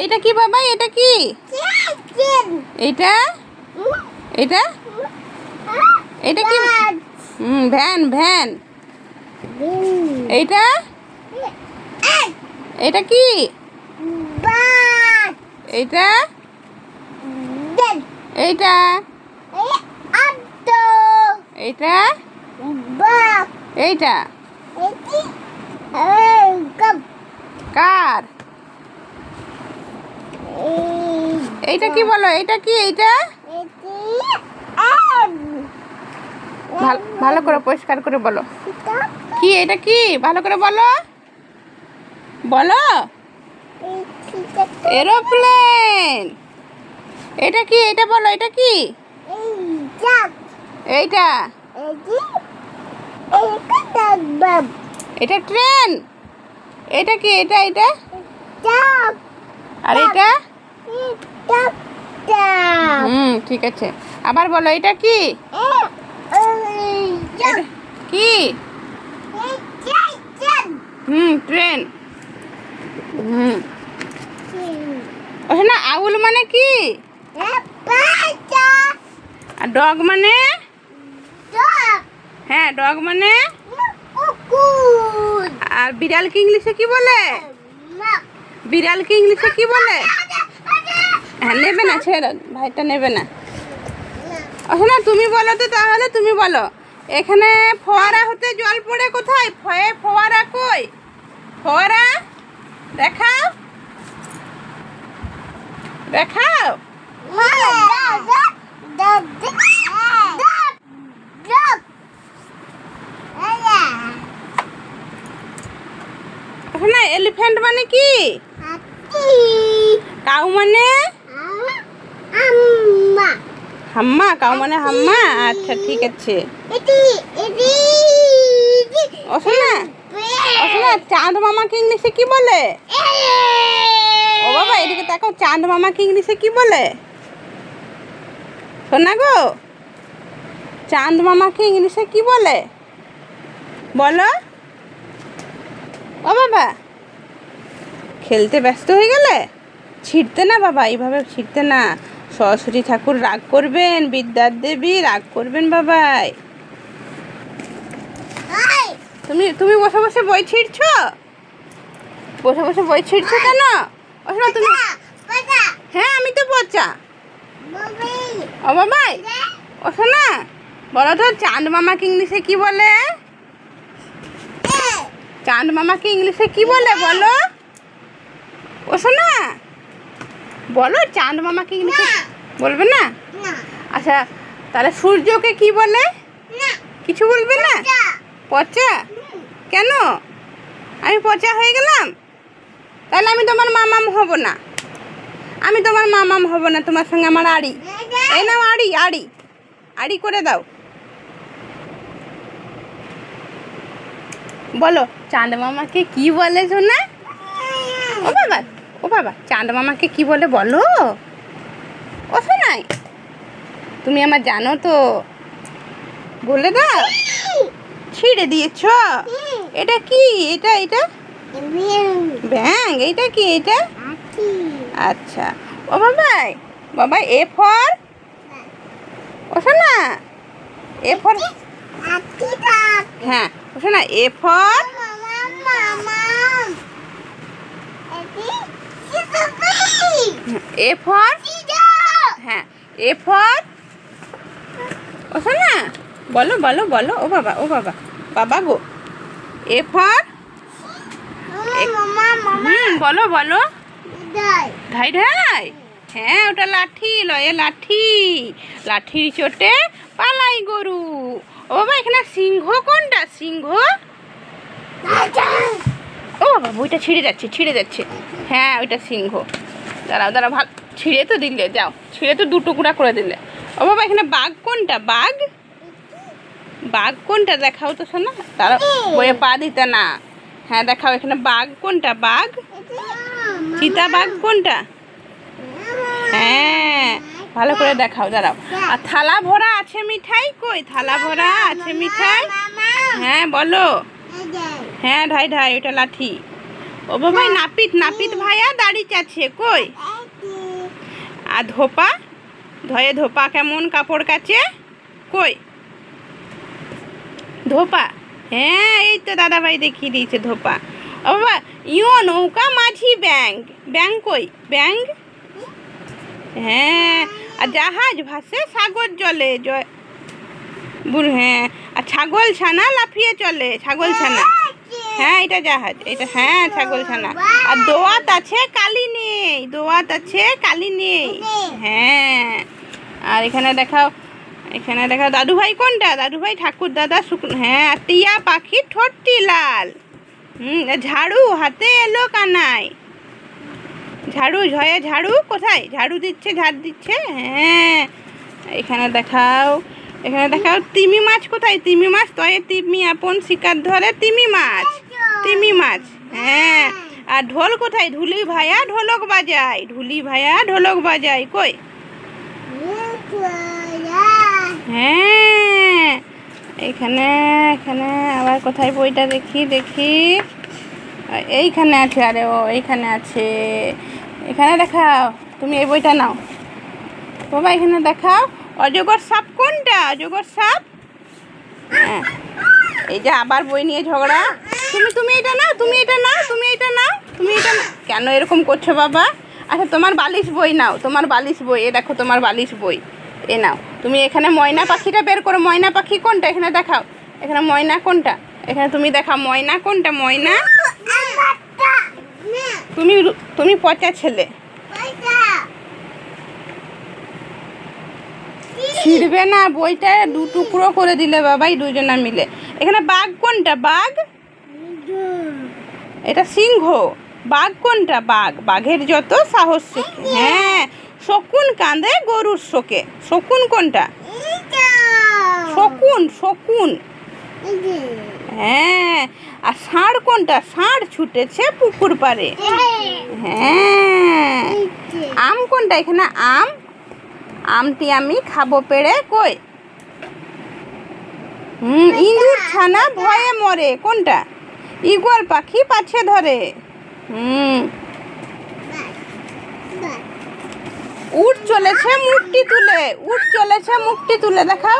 এটা কি বাবা? এটা কি? এটা এটা এটা কি? Van van. এইটা এটা কি? এইটা এইটা এইটা এইটা কার? এইটা কি বলো? এটা কি? এইটা ভালো করে পরিষ্কার করে বলো কি? এটা কি? ভালো করে বলো বলো। এরোপ্লেন। এটা কি? এটা বলো। এটা কি? এইটা এটা ট্রেন। এটা কি? এটা এটা আর এটা ঠিক আছে। আবার বলো। এটা কি? কি? ট্রেন। না আউল মানে কি? আর ডগ মানে? হ্যাঁ ডগ মানে? আর বিড়ালকে ইংলিশে কি বলে? বিড়ালকে ইংলিশে কি বলে? হ্যাঁ নেবে না, ছেড়ে ভাইটা নেবে না। না তুমি বলো তো তাহলে। তুমি বলো। এখানে ফোয়ারা হতে জল পড়ে কোথায়? ফোয়ারা কই? ফোয়ারা দেখাও দেখাও। না এলিফ্যান্ট মানে কি? কাউ মানে? হাম্মা। কাউ মানে হাম্মা। আচ্ছা ঠিক আছে। অশোনা চাঁদ মামাকে ইংলিশে কি বলে? ও বাবা এদিকে তাকাও। চাঁদ মামাকে ইংলিশে কি বলে? শোনা গো, চাঁদ মামাকে ইংলিশে কি বলে বলো? ও বাবা খেলতে ব্যস্ত হয়ে গেলে? ছিঁড়তে না বাবা, এইভাবে ছিঁড়তে না। সরস্বতী ঠাকুর রাগ করবেন, বিদ্যার দেবী রাগ করবেন বাবাই। তুমি বসে বসে বই ছিঁড়ছো? বসে বসে বই ছিঁড়ছো কেন? তুমি হ্যাঁ আমি তো পচা। ও বাবাই ও শোনা বলো তো চাঁদ মামাকে ইংলিশে কি বলে? চাঁদ মামাকে ইংলিশে কি বলে বলো? ও শোনা বলো চাঁদ মামাকে ইংলিশে বলবে না? আচ্ছা তাহলে সূর্যকে কি বলে? কিছু বলবে না? পচা। কেন? আমি পচা হয়ে গেলাম? তাহলে আমি তোমার মামাম হব না। আমি তোমার মামাম হব না। তোমার সঙ্গে আমার আড়ি। এই নাও আড়ি। আড়ি আড়ি করে দাও। বলো চাঁদ মামাকে কি বলে শোনা? ও বাবা চাঁদ মামাকে কি বলে বলো? ও শোনাই তুমি আমার জানো তো, বলে দাও। ছিঁড়ে দিয়েছ? এটা কি? এটা এটা ব্যাং। এইটা কি? এটা আচ্ছা। ও বাবাই বাবা এ ফর? ও শোনা এ ফর? হ্যাঁ ও শোনা এ ফর? A for? হ্যাঁ এ ফর? ও শোনা বলো বলো বলো। ও বাবা ও বাবা বাবা গো। A for? বলো বলো। ঢাই ঢাই। হ্যাঁ ওটা লাঠি। লয়ে লাঠি। লাঠির চোটে পালাই গরু। ও বাবা এখানে সিংহ কোনটা? সিংহ। ও বাবা বইটা ছিঁড়ে যাচ্ছে ছিঁড়ে যাচ্ছে। হ্যাঁ ওইটা সিংহ। দাঁড়াও দাঁড়াও ভালো ছিঁড়ে তো দিলে। যাও ছিঁড়ে তো দু টুকরা করে দিলে। ও বাবা এখানে বাঘ কোনটা? বাঘ। বাঘ কোনটা দেখাও তো শোনা। দাঁড়াও বইয়ে পা দিতে না। হ্যাঁ দেখাও এখানে বাঘ কোনটা? বাঘ। চিতা বাঘ কোনটা? হ্যাঁ ভালো করে দেখাও। দাঁড়াও। আর থালা ভরা আছে মিঠাই কই? থালা ভরা আছে মিঠাই। হ্যাঁ বলো। হ্যাঁ ঢাই ঢাই ওটা লাঠি। ও বাবা নাপিত নাপিত ভাইয়া দাঁড়িয়ে আছে কই? আর ধোপা ধয়ে ধোপা কেমন কাপড় কাচে কই? ধোপা হ্যাঁ এই তো দাদা ভাই দেখিয়ে দিয়েছে ধোপা। ও বাবা ইয়ো নৌকা মাঝি ব্যাংক ব্যাংক কই? ব্যাংক হ্যাঁ। আর জাহাজ ভাসে সাগর জলে হ্যাঁ। আর ছাগল ছানা লাফিয়ে চলে ছাগল ছানা হ্যাঁ এটা জাহাজ এটা হ্যাঁ ছাগল ছানা। আর দোয়াত আছে কালি নেই দোয়াত আছে কালি নেই হ্যাঁ। আর এখানে দেখাও দাদু ভাই কোনটা? দাদু ভাই ঠাকুর দাদা শুকনো হ্যাঁ। আর টিয়া পাখি ঠোঁটটি লাল ঝাড়ু হাতে এলো কানায় ঝাড়ু ঝয়ে ঝাড়ু কোথায়? ঝাড়ু দিচ্ছে ঝাড় দিচ্ছে হ্যাঁ। এখানে দেখাও তিমি মাছ কোথায়? তিমি মাছ তয়ে তিমি আপন শিকার ধরে তিমি মাছ হ্যাঁ। আর ঢোল কোথায়? ঢুলি ভাইয়া ঢোলক বাজায় কই? হ্যাঁ এখানে আবার কোথায় বইটা দেখি এইখানে আছে। আরে ও এইখানে আছে এখানে দেখাও তুমি এই বইটা নাও বাবা। এখানে দেখাও অজগর সাপ কোনটা? অজগর সাপ হ্যাঁ। এই যে আবার বই নিয়ে ঝগড়া তুমি এটা নাও তুমি এটা নাও কেন এরকম করছো বাবা? আচ্ছা তোমার বালিশ বই নাও এ দেখো তোমার বালিশ বই এ নাও। তুমি এখানে ময়না পাখিটা বের করো ময়না পাখি কোনটা? এখানে দেখাও এখানে ময়না কোনটা? এখানে তুমি দেখাও ময়না কোনটা? ময়না তুমি পচা ছেলে ছিড়বে না বইটা দু টুকরো করে দিলে বাবাই দুজনা মিলে। এখানে বাঘ কোনটা? বাঘ এটা সিংহ। বাঘ কোনটা? বাঘের যত সাহস হ্যাঁ। শকুন কাঁদে গরুর শোকে শকুন কোনটা? শকুন হ্যাঁ। আর ষাঁড় কোনটা? ষাঁড় ছুটেছে পুকুর পাড়ে হ্যাঁ। আম কোনটা? এখানে আমটি আমি খাবো পেড়ে কই? ইঁদুর ছানা ভয়ে মরে কোনটা? ঈগল পাখি পাছে ধরে উঠ চলেছে মুখটি তুলে দেখাও